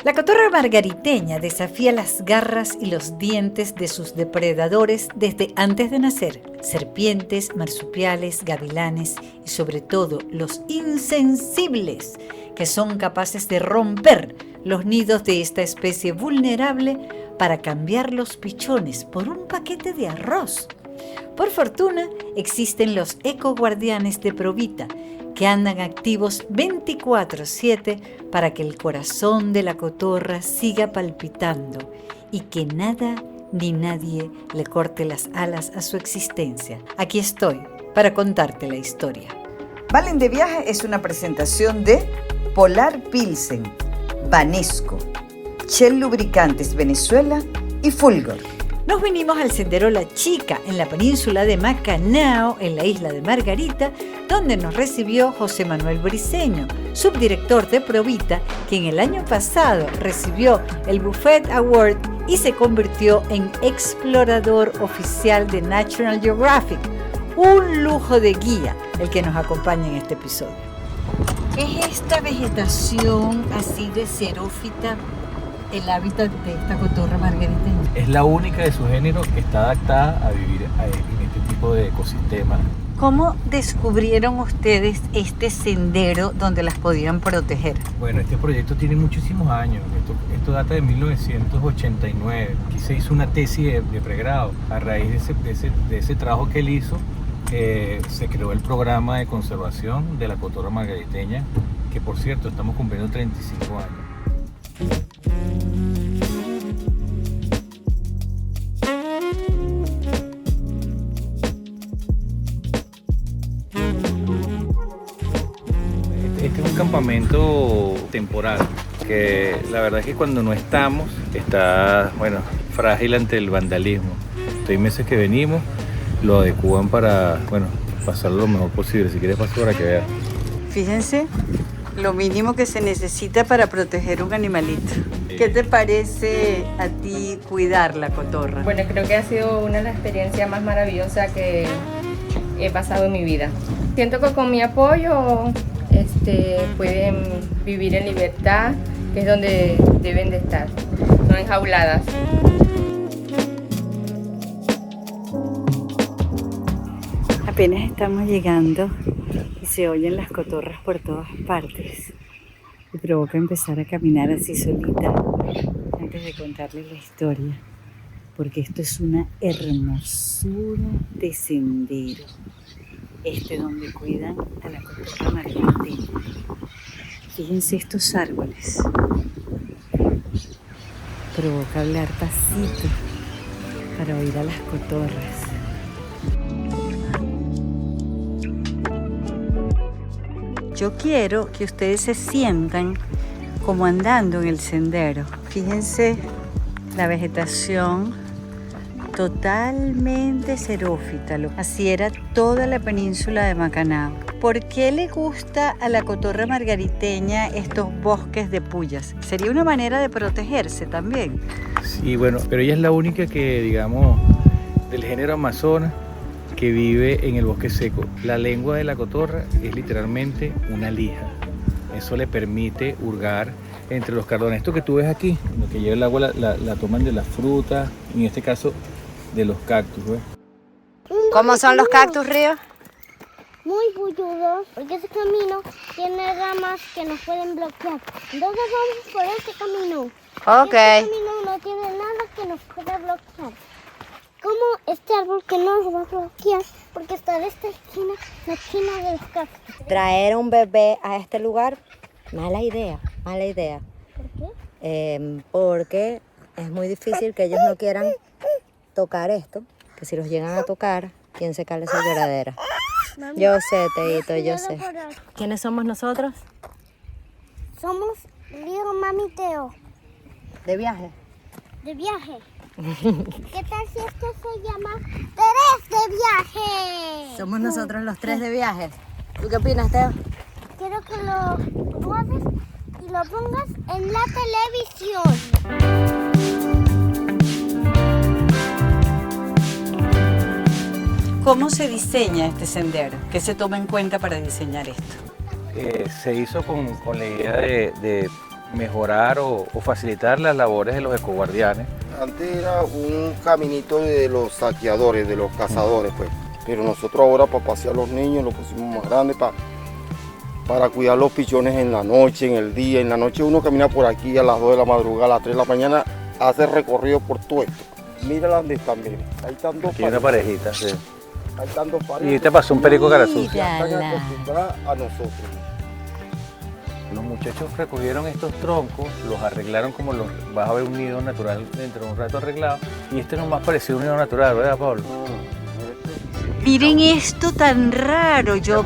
La cotorra margariteña desafía las garras y los dientes de sus depredadores desde antes de nacer. Serpientes, marsupiales, gavilanes y sobre todo los insensibles, que son capaces de romper los nidos de esta especie vulnerable para cambiar los pichones por un paquete de arroz. Por fortuna, existen los ecoguardianes de Provita, que andan activos 24/7 para que el corazón de la cotorra siga palpitando y que nada ni nadie le corte las alas a su existencia. Aquí estoy para contarte la historia. Valen de Viaje es una presentación de Polar Pilsen, Banesco, Shell Lubricantes Venezuela y Fulgor. Nos vinimos al Sendero La Chica, en la península de Macanao, en la isla de Margarita, donde nos recibió José Manuel Briceño, subdirector de Provita, quien el año pasado recibió el Buffett Award y se convirtió en explorador oficial de National Geographic. Un lujo de guía el que nos acompaña en este episodio. ¿Es esta vegetación así de xerófita el hábitat de esta cotorra margariteña? Es la única de su género que está adaptada a vivir en este tipo de ecosistema. ¿Cómo descubrieron ustedes este sendero donde las podían proteger? Bueno, este proyecto tiene muchísimos años. Esto data de 1989. Aquí se hizo una tesis de pregrado. A raíz de ese trabajo que él hizo, se creó el programa de conservación de la cotorra margariteña, que por cierto estamos cumpliendo 35 años. Este es un campamento temporal, que la verdad es que cuando no estamos, está, frágil ante el vandalismo. 6 meses que venimos, lo adecúan para, pasarlo lo mejor posible. Si quieres paso para que veas. Fíjense lo mínimo que se necesita para proteger un animalito. ¿Qué te parece a ti cuidar la cotorra? Bueno, creo que ha sido una de las experiencias más maravillosas que he pasado en mi vida. Siento que con mi apoyo pueden vivir en libertad, que es donde deben de estar, no enjauladas. Apenas estamos llegando y se oyen las cotorras por todas partes. Y provoca empezar a caminar así solita antes de contarles la historia. Porque esto es una hermosura de sendero. Donde cuidan a la cotorra margariteña. Fíjense estos árboles. Provoca hablar pasito para oír a las cotorras. Yo quiero que ustedes se sientan como andando en el sendero. Fíjense la vegetación totalmente xerófita. Así era toda la península de Macanao. ¿Por qué le gusta a la cotorra margariteña estos bosques de puyas? Sería una manera de protegerse también. Sí, pero ella es la única que, digamos, del género Amazonas, que vive en el bosque seco. La lengua de la cotorra es literalmente una lija. Eso le permite hurgar entre los cardones. Esto que tú ves aquí, lo que lleva el agua la toman de las frutas, en este caso de los cactus, ¿ves? ¿Cómo son los cactus, Río? Muy bulludos, porque ese camino tiene ramas que nos pueden bloquear. Entonces vamos por este camino. Ok. Este camino no tiene nada que nos pueda bloquear. Como este árbol que no nos va a bloquear, porque está de esta esquina, la esquina de los cactus. Traer un bebé a este lugar, mala idea. ¿Por qué? Porque es muy difícil que ellos no quieran tocar esto, que si los llegan a tocar, ¿quién se cale esa lloradera? Mami, Yo sé, Teito, yo sé. por ahí. ¿Quiénes somos nosotros? Somos Río, Mami, Teo, De viaje. de viaje. ¿Qué tal si esto se llama Tres de Viaje? Somos nosotros los 3 de viaje. ¿Tú qué opinas, Teo? Quiero que lo guardes y lo pongas en la televisión. ¿Cómo se diseña este sendero? ¿Qué se toma en cuenta para diseñar esto? Se hizo con la idea de mejorar o facilitar las labores de los ecoguardianes. Antes era un caminito de los saqueadores, de los cazadores, pues. Pero nosotros ahora para pasear a los niños lo pusimos más grande para cuidar los pichones en la noche, en el día. En la noche uno camina por aquí a las 2 de la madrugada, a las 3 de la mañana, hace recorrido por todo esto. Mira donde están, miren. Ahí están dos Aquí hay una parejita, sí. Ahí están dos parejas. Y te pasó un perico cara sucia. Ya están acostumbradas a nosotros. Los muchachos recogieron estos troncos, los arreglaron como los vas a ver un nido natural dentro de un rato arreglado. Y este no más parecía un nido natural, ¿verdad, Pablo? Miren esto tan raro, yo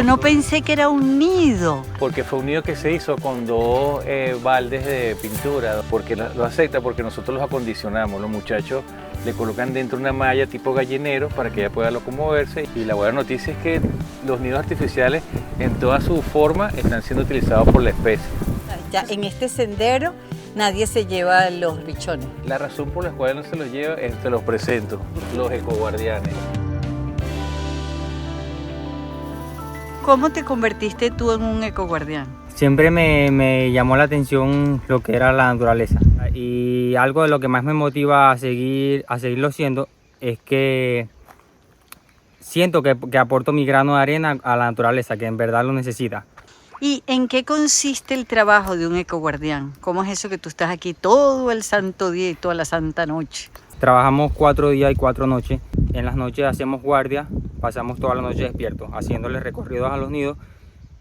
no pensé que era un nido. Porque fue un nido que se hizo con 2 baldes de pintura, porque lo acepta, porque nosotros los acondicionamos. Los muchachos le colocan dentro una malla tipo gallinero para que ella pueda locomoverse. Y la buena noticia es que los nidos artificiales en toda su forma están siendo utilizados por la especie. Ya en este sendero nadie se lleva los bichones. La razón por la cual no se los lleva es, te los presento, los ecoguardianes. ¿Cómo te convertiste tú en un ecoguardián? Siempre me llamó la atención lo que era la naturaleza. Y algo de lo que más me motiva a seguirlo siendo es que siento que aporto mi grano de arena a la naturaleza, que en verdad lo necesita. ¿Y en qué consiste el trabajo de un ecoguardián? ¿Cómo es eso que tú estás aquí todo el santo día y toda la santa noche? Trabajamos 4 días y 4 noches. En las noches hacemos guardia, pasamos toda la noche despiertos, haciéndole recorridos a los nidos,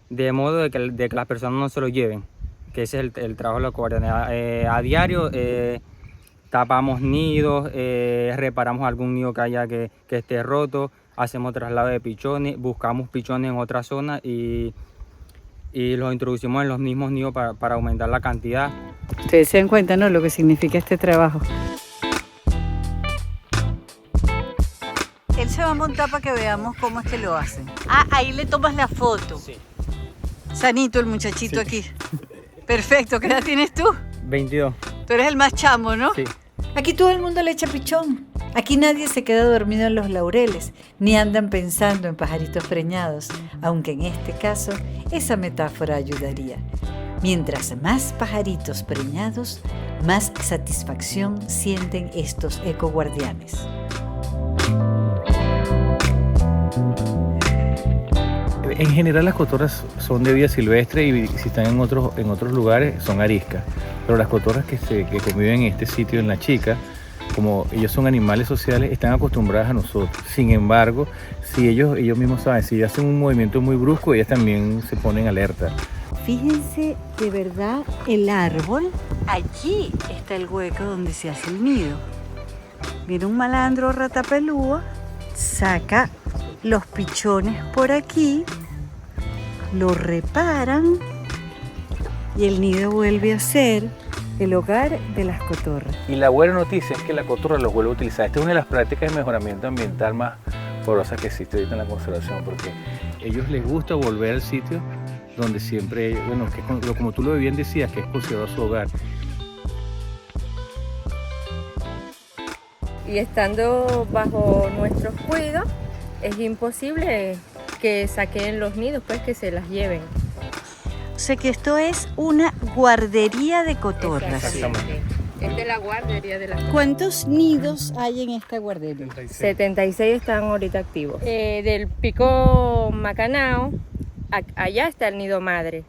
de modo de que las personas no se lo lleven, que ese es el trabajo de los ecoguardianes. A diario tapamos nidos, reparamos algún nido que haya que esté roto, hacemos traslado de pichones, buscamos pichones en otra zona y los introducimos en los mismos nidos para aumentar la cantidad. Ustedes se dan cuenta, ¿no?, lo que significa este trabajo. Él se va a montar para que veamos cómo es que lo hacen. Ah, ahí le tomas la foto. Sí. Sanito el muchachito aquí. Perfecto, ¿qué edad tienes tú? 22. Tú eres el más chamo, ¿no? Sí. Aquí todo el mundo le echa pichón. Aquí nadie se queda dormido en los laureles, ni andan pensando en pajaritos preñados, aunque en este caso esa metáfora ayudaría. Mientras más pajaritos preñados, más satisfacción sienten estos ecoguardianes. En general las cotorras son de vida silvestre y si están en otros lugares son ariscas. Pero las cotorras que conviven en este sitio, en La Chica, como ellos son animales sociales, están acostumbradas a nosotros. Sin embargo, si ellos mismos saben, si hacen un movimiento muy brusco, ellas también se ponen alerta. Fíjense de verdad el árbol. Allí está el hueco donde se hace el nido. Mira un malandro ratapelúa, saca los pichones por aquí, lo reparan y el nido vuelve a ser el hogar de las cotorras. Y la buena noticia es que la cotorra los vuelve a utilizar. Esta es una de las prácticas de mejoramiento ambiental más poderosas que existe ahorita en la conservación, porque a ellos les gusta volver al sitio donde siempre, bueno, que como tú lo bien decías, que es considerado su hogar. Y estando bajo nuestros cuidados, es imposible que saquen los nidos, pues que se las lleven. O sea que esto es una guardería de cotorras. Exactamente. Es de la guardería de las cotorras. ¿Cuántos nidos hay en esta guardería? 76 están ahorita activos. Del pico Macanao, allá está el nido madre.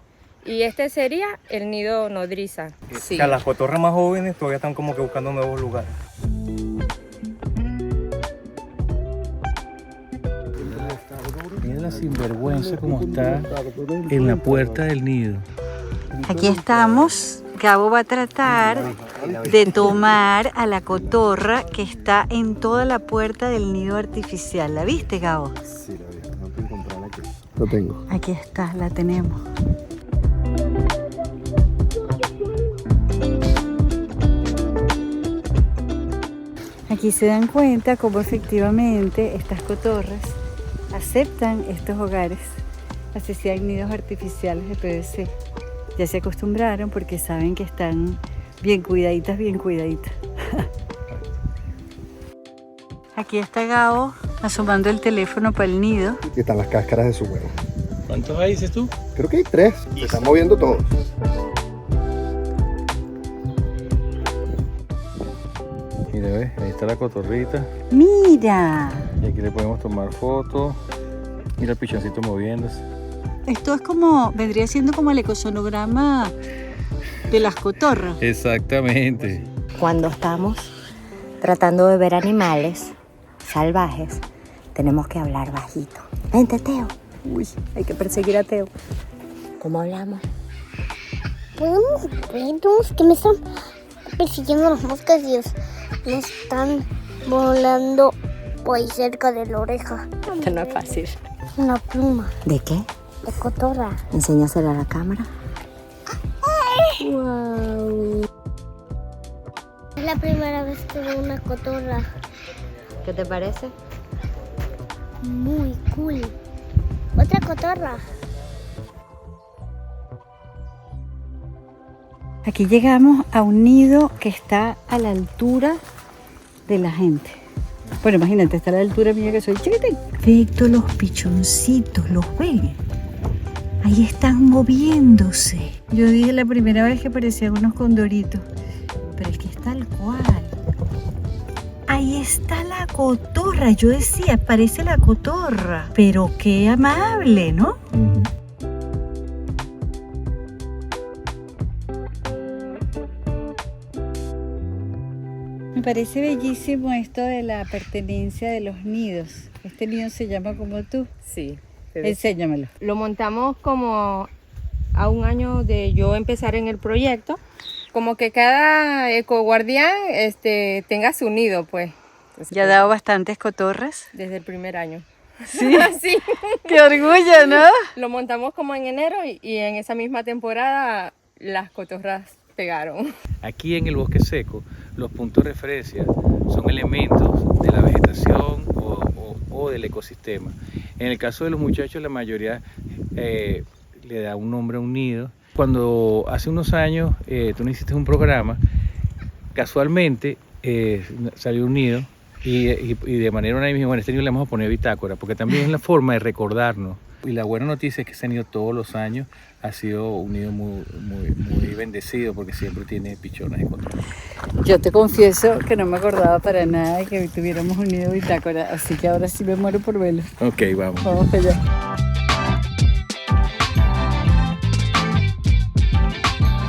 Y este sería el nido nodriza. Sí. O sea, las cotorras más jóvenes todavía están como que buscando nuevos lugares. Mira la sinvergüenza como está en la puerta del nido. Aquí estamos. Gabo va a tratar de tomar a la cotorra que está en toda la puerta del nido artificial. ¿La viste, Gabo? Sí, la vi. No te encontrarla aquí. Lo tengo. Aquí está, la tenemos. Aquí se dan cuenta cómo efectivamente estas cotorras aceptan estos hogares, así sean nidos artificiales de PVC. Ya se acostumbraron porque saben que están bien cuidaditas, bien cuidaditas. Aquí está Gabo asomando el teléfono para el nido. Aquí están las cáscaras de su huevo. ¿Cuántos hay, dices tú? Creo que hay 3. Se están moviendo todos. Mira, ¿ves? Ahí está la cotorrita. Mira, Y aquí le podemos tomar fotos. Mira el pichoncito moviéndose. esto es como, vendría siendo como el ecosonograma de las cotorras. Exactamente. Cuando estamos tratando de ver animales salvajes, tenemos que hablar bajito. Vente, Teo. Uy, hay que perseguir a Teo. ¿Cómo hablamos? Podemos que me están persiguiendo las moscas y me están volando por ahí cerca de la oreja. Esto no es fácil. Una pluma ¿De qué? de cotorra. Enséñasela a la cámara. Wow. Es la primera vez que veo una cotorra. ¿Qué te parece? Muy cool. Otra cotorra. Aquí llegamos a un nido que está a la altura de la gente. Bueno, imagínate, está a la altura mía que soy chiquitín. Perfecto, los pichoncitos, ¿los ven? Ahí están moviéndose. Yo dije la primera vez que parecían unos condoritos, pero es que es tal cual. Ahí está la cotorra. Yo decía, parece la cotorra, pero qué amable, ¿no? Me parece bellísimo esto de la pertenencia de los nidos. Este nido se llama como tú. Sí. Enséñamelo. Lo montamos como a un año de yo empezar en el proyecto. Como que cada ecoguardián tenga su nido, pues. Entonces, ¿Ya ha dado bastantes cotorras? desde el primer año. Sí. Sí. ¡Qué orgullo!, ¿no? Lo montamos como en enero y en esa misma temporada las cotorras pegaron. Aquí en el bosque seco, los puntos de referencia son elementos de la vegetación o del ecosistema. En el caso de los muchachos, la mayoría le da un nombre a un nido. Cuando hace unos años tú no hiciste un programa, casualmente salió un nido y de manera unánime, bueno, este nido le vamos a poner bitácora, porque también es la forma de recordarnos. Y la buena noticia es que ese nido todos los años ha sido un nido muy bendecido, porque siempre tiene pichones en control. Yo te confieso que no me acordaba para nada de que tuviéramos un nido bitácora, así que ahora sí me muero por verlo. Ok, vamos. Vamos allá.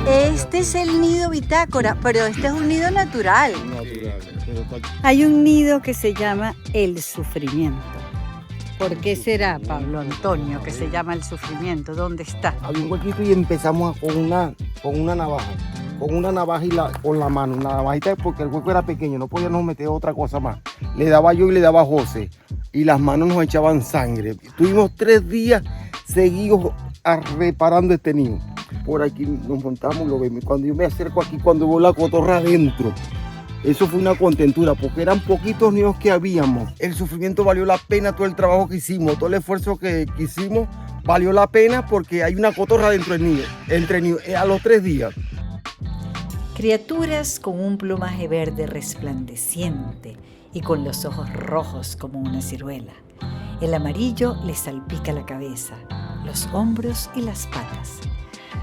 Este es el nido bitácora, pero este es un nido natural. Hay un nido que se llama el sufrimiento. ¿Por qué será, Pablo Antonio, que se llama el sufrimiento? ¿Dónde está? Había un huequito y empezamos con una navaja. Con una navaja y con la mano. Una navajita porque el hueco era pequeño, no podíamos meter otra cosa más. Le daba yo y le daba José. Y las manos nos echaban sangre. Tuvimos 3 días seguidos reparando este nido. Por aquí nos montamos, lo vemos. Cuando yo me acerco aquí, cuando veo la cotorra adentro, eso fue una contentura, porque eran poquitos nidos que habíamos. El sufrimiento valió la pena, todo el trabajo que hicimos, todo el esfuerzo que hicimos, valió la pena porque hay una cotorra dentro del nido, entre nidos, a los 3 días. Criaturas con un plumaje verde resplandeciente y con los ojos rojos como una ciruela. El amarillo les salpica la cabeza, los hombros y las patas.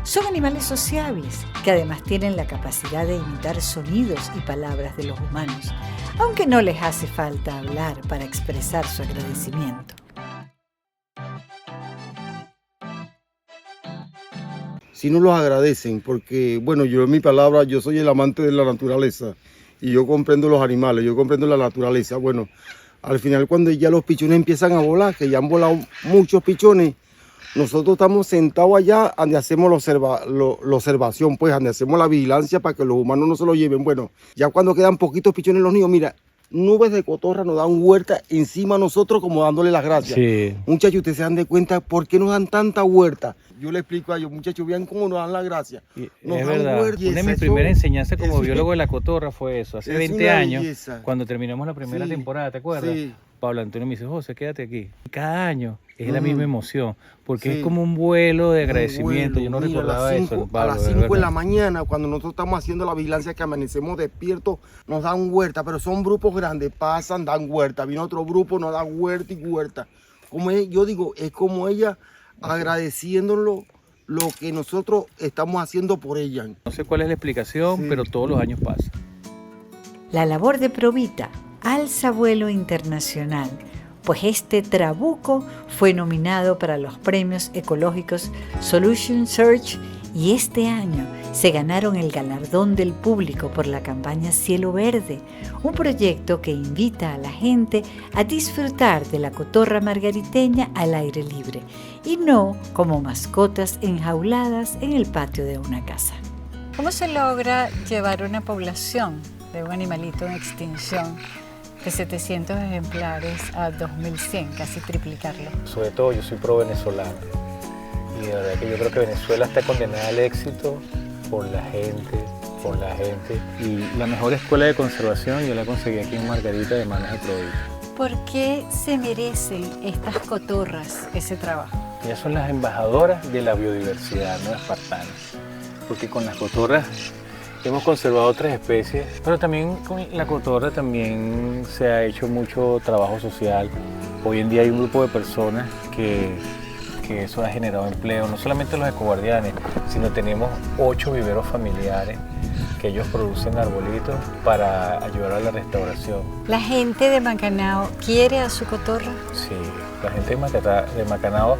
Son animales sociables que además tienen la capacidad de imitar sonidos y palabras de los humanos, aunque no les hace falta hablar para expresar su agradecimiento. Sí nos los agradecen porque, bueno, yo en mi palabra, yo soy el amante de la naturaleza y yo comprendo los animales, yo comprendo la naturaleza. Bueno, al final cuando ya los pichones empiezan a volar, que ya han volado muchos pichones, nosotros estamos sentados allá donde hacemos la observación, pues, donde hacemos la vigilancia para que los humanos no se lo lleven. Bueno, ya cuando quedan poquitos pichones en los nidos, mira, nubes de cotorra nos dan huerta encima a nosotros como dándole las gracias. Sí. Muchachos, ustedes se dan de cuenta por qué nos dan tanta huerta. Yo le explico a ellos, muchachos, vean cómo nos dan las gracias. Nos Es dan verdad. huerta. Una de mis primeras enseñanzas como biólogo de la cotorra fue eso. Hace es 20 una años, belleza. cuando terminamos la primera Sí. temporada, ¿te acuerdas? Sí. Pablo Antonio me dice, José, quédate aquí. Cada año es la misma emoción, porque Sí. es como un vuelo de agradecimiento. Yo no Mira, recordaba eso, Pablo. a las 5 de la mañana, cuando nosotros estamos haciendo la vigilancia, que amanecemos despiertos, nos dan huerta, pero son grupos grandes, pasan, dan huerta. Viene otro grupo, nos dan huerta y huerta. Como yo digo, es como ella agradeciéndolo lo que nosotros estamos haciendo por ella. No sé cuál es la explicación, Sí. pero todos los años pasa. La labor de Provita alza vuelo internacional, pues este trabuco fue nominado para los premios ecológicos Solution Search y este año se ganaron el galardón del público por la campaña Cielo Verde, un proyecto que invita a la gente a disfrutar de la cotorra margariteña al aire libre y no como mascotas enjauladas en el patio de una casa. ¿Cómo se logra llevar una población de un animalito en extinción de 700 ejemplares a 2100, casi triplicarlo? Sobre todo yo soy pro venezolano y de verdad que yo creo que Venezuela está condenada al éxito por la gente, y la mejor escuela de conservación yo la conseguí aquí en Margarita de manos de Provita. ¿Por qué se merecen estas cotorras ese trabajo? Ellas son las embajadoras de la biodiversidad, no espartanas, porque con las cotorras hemos conservado otras especies, pero también con la cotorra también se ha hecho mucho trabajo social. Hoy en día hay un grupo de personas que eso ha generado empleo, no solamente los ecoguardianes, sino tenemos 8 viveros familiares que ellos producen arbolitos para ayudar a la restauración. ¿La gente de Macanao quiere a su cotorra? Sí, la gente de Macanao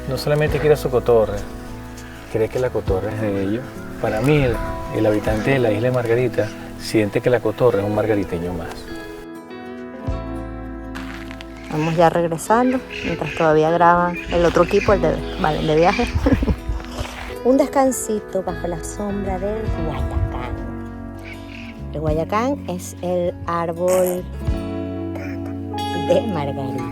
no solamente quiere a su cotorra, cree que la cotorra es de ellos. Para mí, el habitante de la isla de Margarita siente que la cotorra es un margariteño más. Vamos ya regresando, mientras todavía graban el otro equipo, el de viaje. Un descansito bajo la sombra del guayacán. El guayacán es el árbol de Margarita.